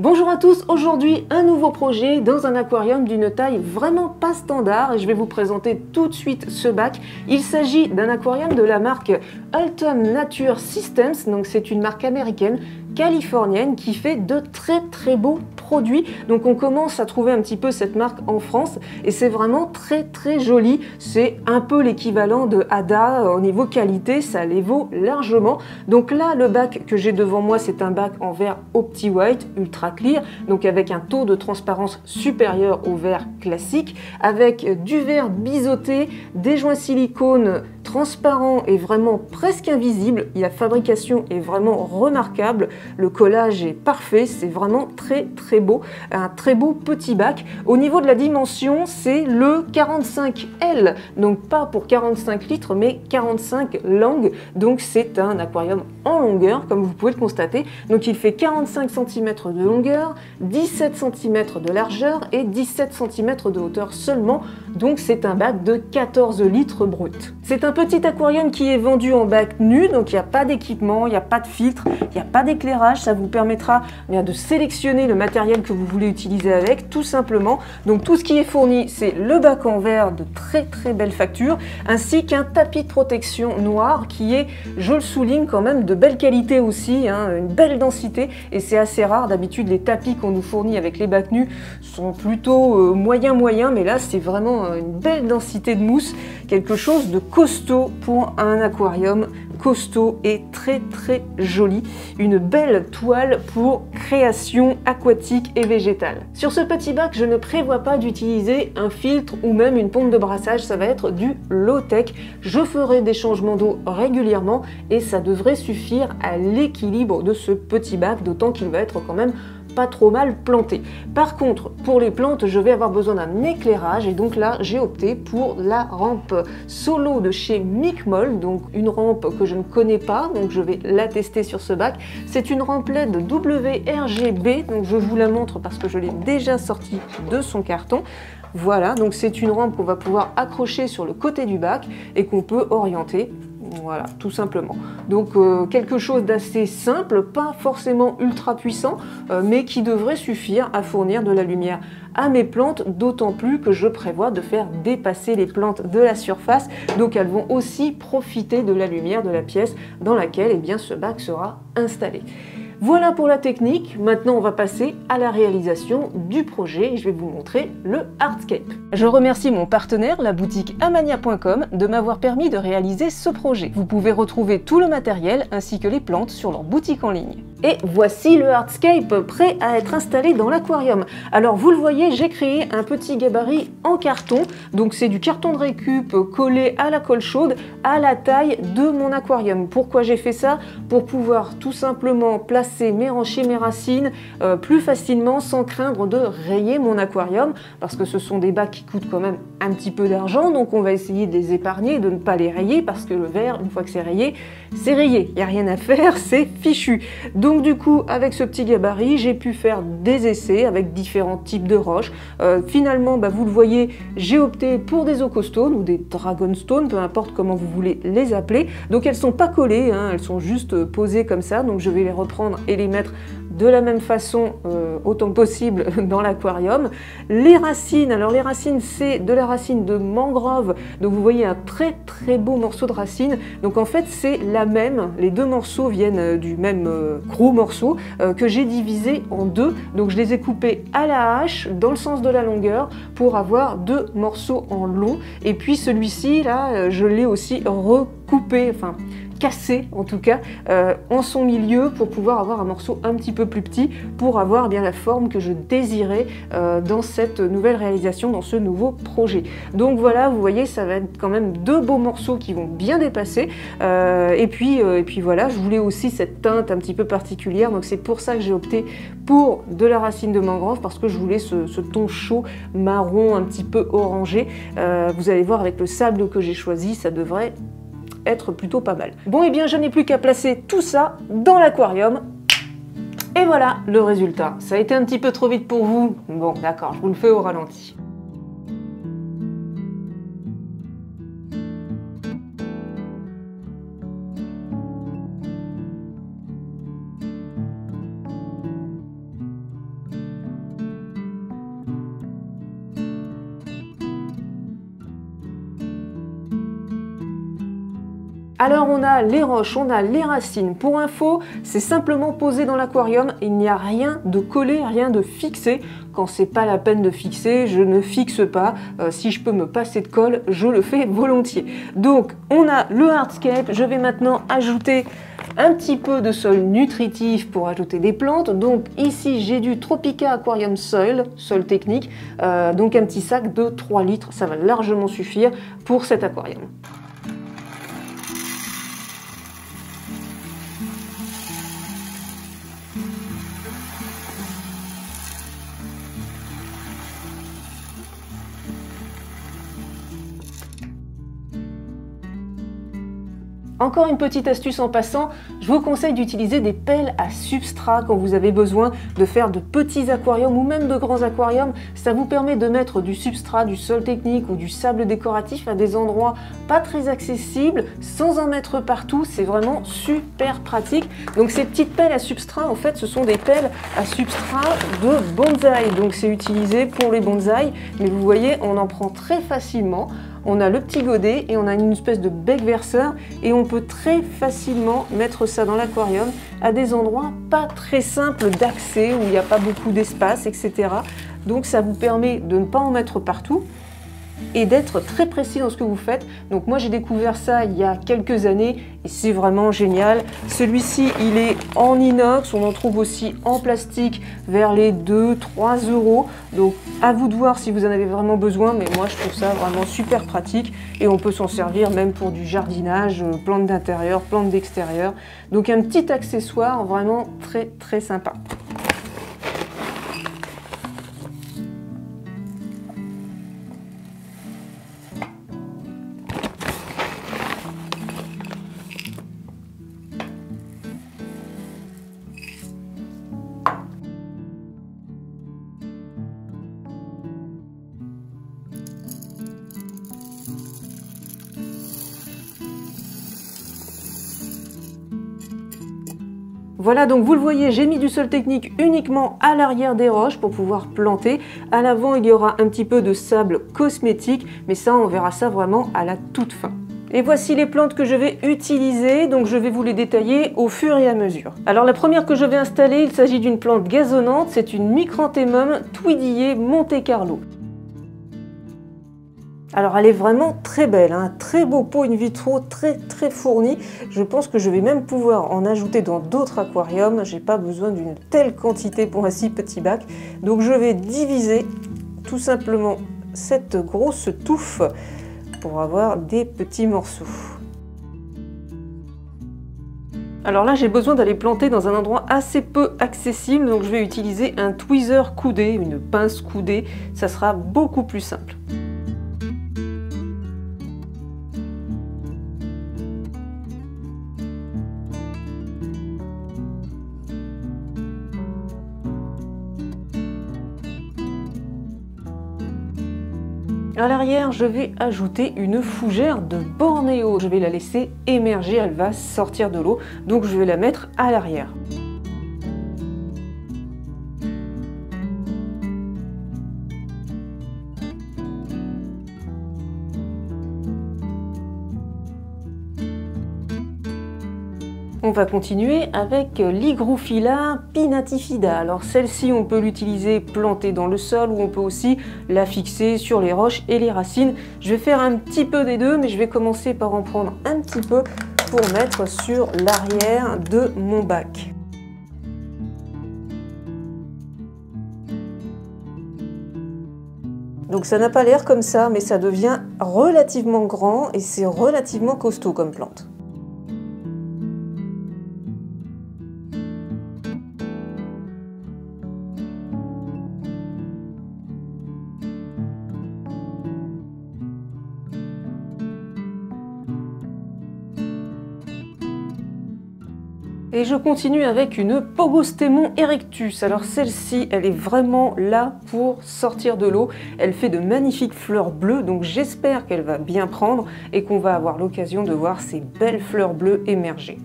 Bonjour à tous, aujourd'hui un nouveau projet dans un aquarium d'une taille vraiment pas standard et je vais vous présenter tout de suite ce bac. Il s'agit d'un aquarium de la marque Ultum Nature Systems, donc c'est une marque américaine, californienne qui fait de très beaux produits. Donc on commence à trouver un petit peu cette marque en France et c'est vraiment très joli. C'est un peu l'équivalent de Hada au niveau qualité, ça les vaut largement. Donc là le bac que j'ai devant moi c'est un bac en verre Opti White ultra clear, donc avec un taux de transparence supérieur au verre classique, avec du verre biseauté, des joints silicone transparents et vraiment presque invisibles. La fabrication est vraiment remarquable, le collage est parfait, c'est vraiment très beau, un très beau petit bac. Au niveau de la dimension, c'est le 45L, donc pas pour 45 litres mais 45 langues, donc c'est un aquarium en longueur comme vous pouvez le constater. Donc il fait 45 cm de longueur, 17 cm de largeur et 17 cm de hauteur seulement, donc c'est un bac de 14 litres brut. C'est un petit aquarium qui est vendu en bac nu, donc il n'y a pas d'équipement, il n'y a pas de filtre, il n'y a pas d'éclairage, ça vous permettra bien de sélectionner le matériel que vous voulez utiliser avec, tout simplement. Donc tout ce qui est fourni, c'est le bac en verre de très belle facture, ainsi qu'un tapis de protection noir qui est, je le souligne quand même, de belle qualité aussi, hein, une belle densité, et c'est assez rare. D'habitude les tapis qu'on nous fournit avec les bacs nus sont plutôt moyen, mais là c'est vraiment une belle densité de mousse, quelque chose de costaud pour un aquarium costaud et très joli, une belle toile pour création aquatique et végétale. Sur ce petit bac, je ne prévois pas d'utiliser un filtre ou même une pompe de brassage, ça va être du low-tech. Je ferai des changements d'eau régulièrement et ça devrait suffire à l'équilibre de ce petit bac, d'autant qu'il va être quand même pas trop mal planté. Par contre, pour les plantes, je vais avoir besoin d'un éclairage et donc là, j'ai opté pour la rampe solo de chez Micmol, donc une rampe que je ne connais pas, donc je vais la tester sur ce bac. C'est une rampe LED WRGB, donc je vous la montre parce que je l'ai déjà sortie de son carton. Voilà, donc c'est une rampe qu'on va pouvoir accrocher sur le côté du bac et qu'on peut orienter. Voilà, tout simplement. Donc quelque chose d'assez simple, pas forcément ultra puissant, mais qui devrait suffire à fournir de la lumière à mes plantes, d'autant plus que je prévois de faire dépasser les plantes de la surface, donc elles vont aussi profiter de la lumière de la pièce dans laquelle ce bac sera installé. Voilà pour la technique, maintenant on va passer à la réalisation du projet et je vais vous montrer le hardscape. Je remercie mon partenaire, la boutique amania.com, de m'avoir permis de réaliser ce projet. Vous pouvez retrouver tout le matériel ainsi que les plantes sur leur boutique en ligne. Et voici le hardscape prêt à être installé dans l'aquarium. Alors vous le voyez, j'ai créé un petit gabarit en carton, donc c'est du carton de récup collé à la colle chaude à la taille de mon aquarium. Pourquoi j'ai fait ça? Pour pouvoir tout simplement placer mes ranchers, mes racines plus facilement sans craindre de rayer mon aquarium, parce que ce sont des bacs qui coûtent quand même un petit peu d'argent, donc on va essayer de les épargner, de ne pas les rayer, parce que le verre, une fois que c'est rayé, il n'y a rien à faire, c'est fichu. Donc du coup, avec ce petit gabarit, j'ai pu faire des essais avec différents types de roches. Finalement, vous le voyez, j'ai opté pour des Ocostones ou des Dragonstone, peu importe comment vous voulez les appeler. Donc elles sont pas collées, hein, elles sont juste posées comme ça, donc je vais les reprendre et les mettre de la même façon autant que possible dans l'aquarium. Les racines, alors les racines c'est de la racine de mangrove, donc vous voyez un très beau morceau de racine, donc en fait c'est la même, les deux morceaux viennent du même gros morceau que j'ai divisé en deux, donc je les ai coupés à la hache dans le sens de la longueur pour avoir deux morceaux en long, et puis celui-ci là je l'ai aussi recoupé, enfin cassé en tout cas en son milieu pour pouvoir avoir un morceau un petit peu plus petit pour avoir bien la forme que je désirais dans cette nouvelle réalisation, dans ce nouveau projet. Donc voilà, vous voyez, ça va être quand même deux beaux morceaux qui vont bien dépasser et puis voilà, je voulais aussi cette teinte un petit peu particulière, donc c'est pour ça que j'ai opté pour de la racine de mangrove, parce que je voulais ce ton chaud marron un petit peu orangé. Vous allez voir avec le sable que j'ai choisi, ça devrait être plutôt pas mal. Bon, et bien je n'ai plus qu'à placer tout ça dans l'aquarium. Et voilà le résultat. Ça a été un petit peu trop vite pour vous. Bon, d'accord, je vous le fais au ralenti. Alors on a les roches, on a les racines. Pour info, c'est simplement posé dans l'aquarium, il n'y a rien de collé, rien de fixé. Quand c'est pas la peine de fixer, je ne fixe pas. Si je peux me passer de colle, je le fais volontiers. Donc on a le hardscape, je vais maintenant ajouter un petit peu de sol nutritif pour ajouter des plantes. Donc ici j'ai du Tropica Aquarium Soil, sol technique, donc un petit sac de 3 litres, ça va largement suffire pour cet aquarium. Encore une petite astuce en passant, je vous conseille d'utiliser des pelles à substrat quand vous avez besoin de faire de petits aquariums ou même de grands aquariums. Ça vous permet de mettre du substrat, du sol technique ou du sable décoratif à des endroits pas très accessibles sans en mettre partout. C'est vraiment super pratique. Donc ces petites pelles à substrat, en fait, ce sont des pelles à substrat de bonsaï. Donc c'est utilisé pour les bonsaïs, mais vous voyez, on en prend très facilement. On a le petit godet et on a une espèce de bec verseur et on peut très facilement mettre ça dans l'aquarium à des endroits pas très simples d'accès où il n'y a pas beaucoup d'espace, etc. Donc ça vous permet de ne pas en mettre partout et d'être très précis dans ce que vous faites. Donc moi j'ai découvert ça il y a quelques années et c'est vraiment génial. Celui-ci il est en inox, on en trouve aussi en plastique vers les 2-3 €. Donc à vous de voir si vous en avez vraiment besoin, mais moi je trouve ça vraiment super pratique et on peut s'en servir même pour du jardinage, plantes d'intérieur, plantes d'extérieur. Donc un petit accessoire vraiment très sympa. Voilà, donc vous le voyez, j'ai mis du sol technique uniquement à l'arrière des roches pour pouvoir planter. À l'avant, il y aura un petit peu de sable cosmétique, mais ça, on verra ça vraiment à la toute fin. Et voici les plantes que je vais utiliser, donc je vais vous les détailler au fur et à mesure. Alors la première que je vais installer, il s'agit d'une plante gazonnante, c'est une Micranthemum Tweediae Monte Carlo. Alors elle est vraiment très belle, hein, très beau pot in vitro, très fourni. Je pense que je vais même pouvoir en ajouter dans d'autres aquariums. J'ai pas besoin d'une telle quantité pour un si petit bac. Donc je vais diviser tout simplement cette grosse touffe pour avoir des petits morceaux. Alors là j'ai besoin d'aller planter dans un endroit assez peu accessible, donc je vais utiliser un tweezer coudé, une pince coudée, ça sera beaucoup plus simple. À l'arrière, je vais ajouter une fougère de Bornéo. Je vais la laisser émerger, elle va sortir de l'eau, donc je vais la mettre à l'arrière. On va continuer avec l'Hygrophila pinnatifida. Alors celle-ci, on peut l'utiliser plantée dans le sol ou on peut aussi la fixer sur les roches et les racines. Je vais faire un petit peu des deux, mais je vais commencer par en prendre un petit peu pour mettre sur l'arrière de mon bac. Donc ça n'a pas l'air comme ça, mais ça devient relativement grand et c'est relativement costaud comme plante. Et je continue avec une Pogostemon erectus. Alors celle-ci, elle est vraiment là pour sortir de l'eau. Elle fait de magnifiques fleurs bleues, donc j'espère qu'elle va bien prendre et qu'on va avoir l'occasion de voir ces belles fleurs bleues émerger.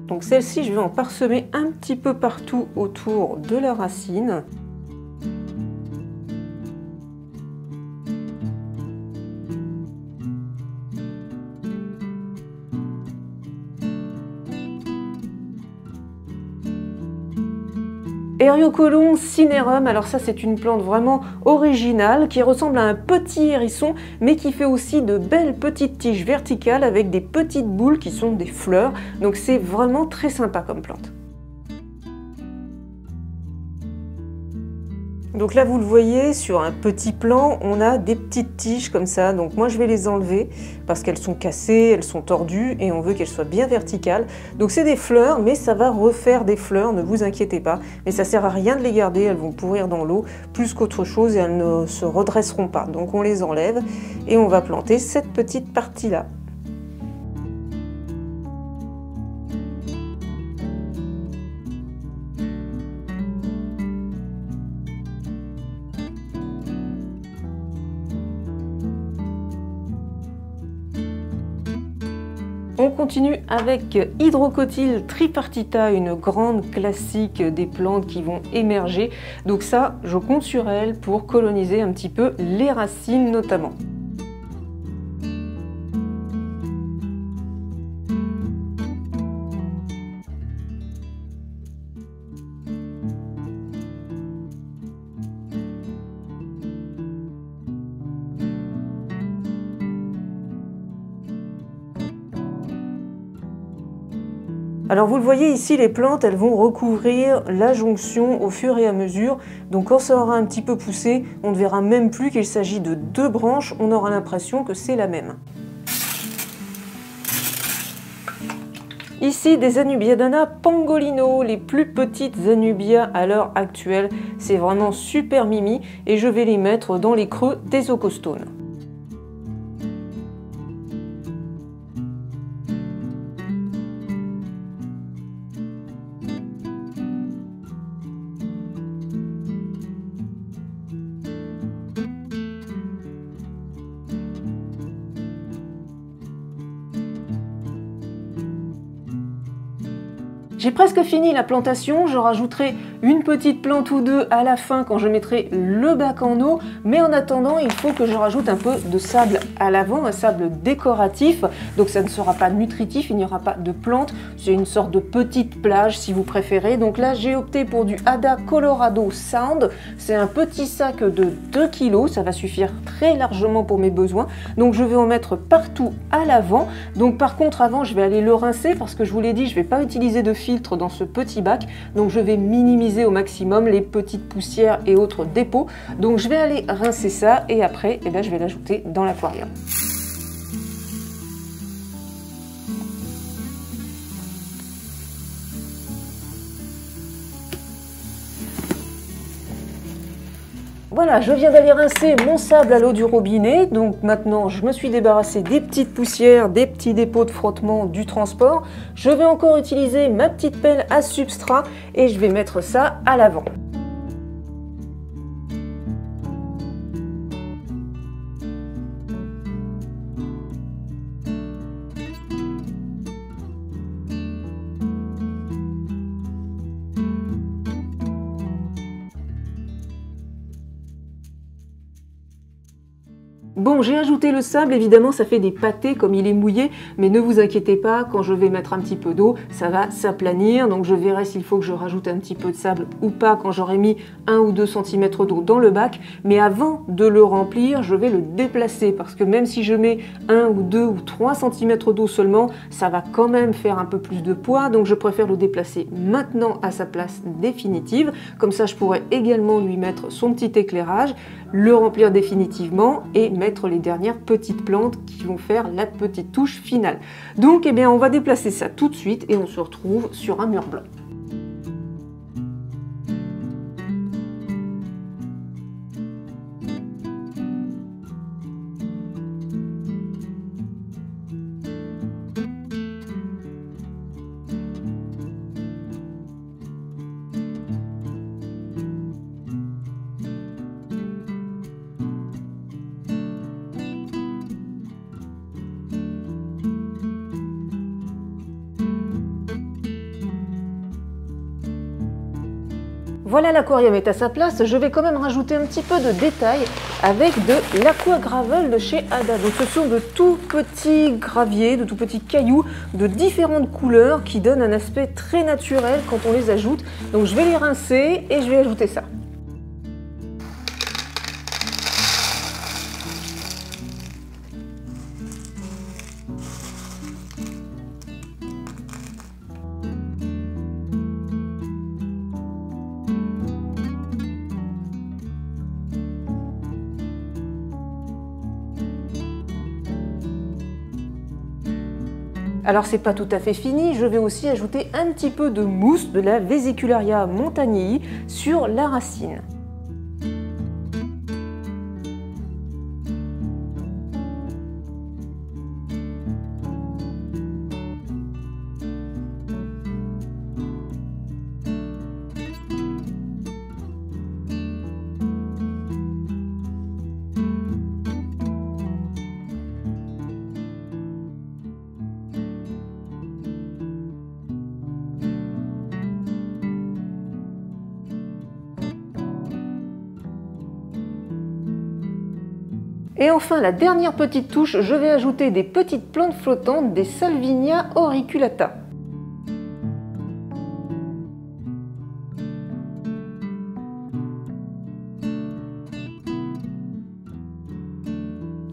Donc celle-ci, je vais en parsemer un petit peu partout autour de la racine. Eriocolon cinerum, alors ça c'est une plante vraiment originale qui ressemble à un petit hérisson mais qui fait aussi de belles petites tiges verticales avec des petites boules qui sont des fleurs, donc c'est vraiment très sympa comme plante. Donc là vous le voyez, sur un petit plan on a des petites tiges comme ça, donc moi je vais les enlever parce qu'elles sont cassées, elles sont tordues et on veut qu'elles soient bien verticales. Donc c'est des fleurs mais ça va refaire des fleurs, ne vous inquiétez pas, mais ça sert à rien de les garder, elles vont pourrir dans l'eau plus qu'autre chose et elles ne se redresseront pas. Donc on les enlève et on va planter cette petite partie là. On continue avec Hydrocotyle tripartita, une grande classique des plantes qui vont émerger. Donc ça, je compte sur elle pour coloniser un petit peu les racines notamment. Alors vous le voyez ici, les plantes, elles vont recouvrir la jonction au fur et à mesure. Donc quand ça aura un petit peu poussé, on ne verra même plus qu'il s'agit de deux branches, on aura l'impression que c'est la même. Ici, des Anubiadana pangolino, les plus petites Anubias à l'heure actuelle. C'est vraiment super mimi et je vais les mettre dans les creux des ocostones. J'ai presque fini la plantation, je rajouterai une petite plante ou deux à la fin quand je mettrai le bac en eau, mais en attendant il faut que je rajoute un peu de sable à l'avant, un sable décoratif, donc ça ne sera pas nutritif, il n'y aura pas de plantes, c'est une sorte de petite plage si vous préférez. Donc là j'ai opté pour du Hada Colorado Sound, c'est un petit sac de 2 kg, ça va suffire très largement pour mes besoins, donc je vais en mettre partout à l'avant. Donc par contre avant je vais aller le rincer parce que je vous l'ai dit, je ne vais pas utiliser de filtre dans ce petit bac, donc je vais minimiser au maximum les petites poussières et autres dépôts. Donc je vais aller rincer ça et après je vais l'ajouter dans l'aquarium. Voilà, je viens d'aller rincer mon sable à l'eau du robinet, donc maintenant je me suis débarrassé des petites poussières, des petits dépôts de frottement du transport. Je vais encore utiliser ma petite pelle à substrat et je vais mettre ça à l'avant. Bon, j'ai ajouté le sable, évidemment ça fait des pâtés comme il est mouillé, mais ne vous inquiétez pas, quand je vais mettre un petit peu d'eau, ça va s'aplanir, donc je verrai s'il faut que je rajoute un petit peu de sable ou pas quand j'aurai mis 1 ou 2 cm d'eau dans le bac, mais avant de le remplir, je vais le déplacer, parce que même si je mets 1 ou 2 ou 3 cm d'eau seulement, ça va quand même faire un peu plus de poids, donc je préfère le déplacer maintenant à sa place définitive, comme ça je pourrais également lui mettre son petit éclairage, le remplir définitivement et mettre les dernières petites plantes qui vont faire la petite touche finale. Donc on va déplacer ça tout de suite et on se retrouve sur un mur blanc. Voilà, l'aquarium est à sa place, je vais quand même rajouter un petit peu de détail avec de l'Aqua Gravel de chez Ada. Donc ce sont de tout petits graviers, de tout petits cailloux de différentes couleurs qui donnent un aspect très naturel quand on les ajoute. Donc je vais les rincer et je vais ajouter ça. Alors c'est pas tout à fait fini, je vais aussi ajouter un petit peu de mousse de la Vesicularia montagnei sur la racine. Et enfin, la dernière petite touche, je vais ajouter des petites plantes flottantes, des Salvinia auriculata.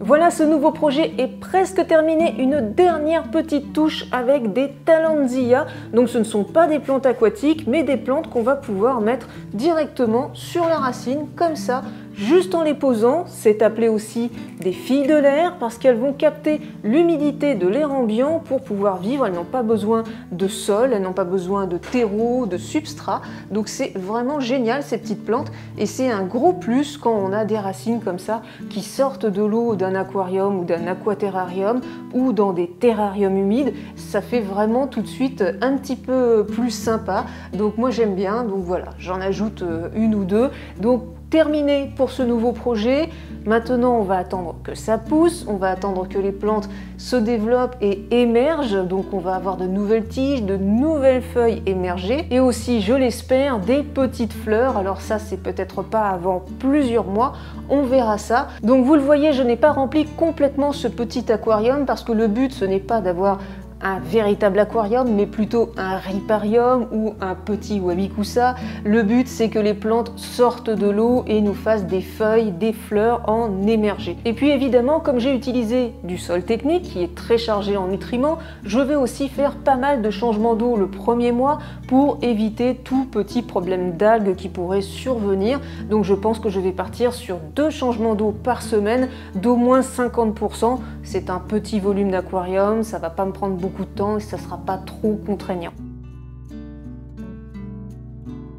Voilà, ce nouveau projet est presque terminé. Une dernière petite touche avec des Tallandsia. Donc ce ne sont pas des plantes aquatiques, mais des plantes qu'on va pouvoir mettre directement sur la racine, comme ça, juste en les posant. C'est appelé aussi des filles de l'air parce qu'elles vont capter l'humidité de l'air ambiant pour pouvoir vivre. Elles n'ont pas besoin de sol, elles n'ont pas besoin de terreau, de substrat. Donc c'est vraiment génial ces petites plantes et c'est un gros plus quand on a des racines comme ça qui sortent de l'eau d'un aquarium ou d'un aquaterrarium ou dans des terrariums humides. Ça fait vraiment tout de suite un petit peu plus sympa. Donc moi j'aime bien. Donc voilà, j'en ajoute une ou deux. Donc terminé pour ce nouveau projet. Maintenant, on va attendre que ça pousse, on va attendre que les plantes se développent et émergent. Donc on va avoir de nouvelles tiges, de nouvelles feuilles émerger et aussi, je l'espère, des petites fleurs. Alors ça, c'est peut-être pas avant plusieurs mois, on verra ça. Donc vous le voyez, je n'ai pas rempli complètement ce petit aquarium parce que le but, ce n'est pas d'avoir un véritable aquarium, mais plutôt un riparium ou un petit wabikusa. Le but, c'est que les plantes sortent de l'eau et nous fassent des feuilles, des fleurs en émergé. Et puis évidemment, comme j'ai utilisé du sol technique qui est très chargé en nutriments, je vais aussi faire pas mal de changements d'eau le premier mois pour éviter tout petit problème d'algues qui pourrait survenir. Donc je pense que je vais partir sur 2 changements d'eau par semaine d'au moins 50%. C'est un petit volume d'aquarium, ça va pas me prendre beaucoup de temps et ça sera pas trop contraignant.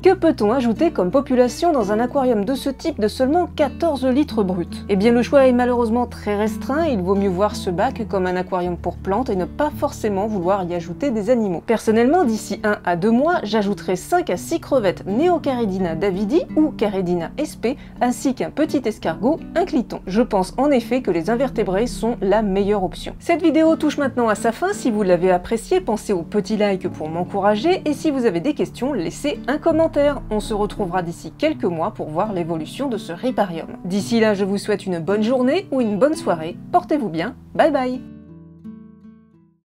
Que peut-on ajouter comme population dans un aquarium de ce type de seulement 14 litres bruts? Eh bien le choix est malheureusement très restreint, il vaut mieux voir ce bac comme un aquarium pour plantes et ne pas forcément vouloir y ajouter des animaux. Personnellement, d'ici 1 à 2 mois, j'ajouterai 5 à 6 crevettes Neocaridina davidi ou Caridina sp, ainsi qu'un petit escargot, un cliton. Je pense en effet que les invertébrés sont la meilleure option. Cette vidéo touche maintenant à sa fin, si vous l'avez appréciée, pensez au petit like pour m'encourager et si vous avez des questions, laissez un commentaire. On se retrouvera d'ici quelques mois pour voir l'évolution de ce riparium. D'ici là, je vous souhaite une bonne journée ou une bonne soirée. Portez-vous bien. Bye bye.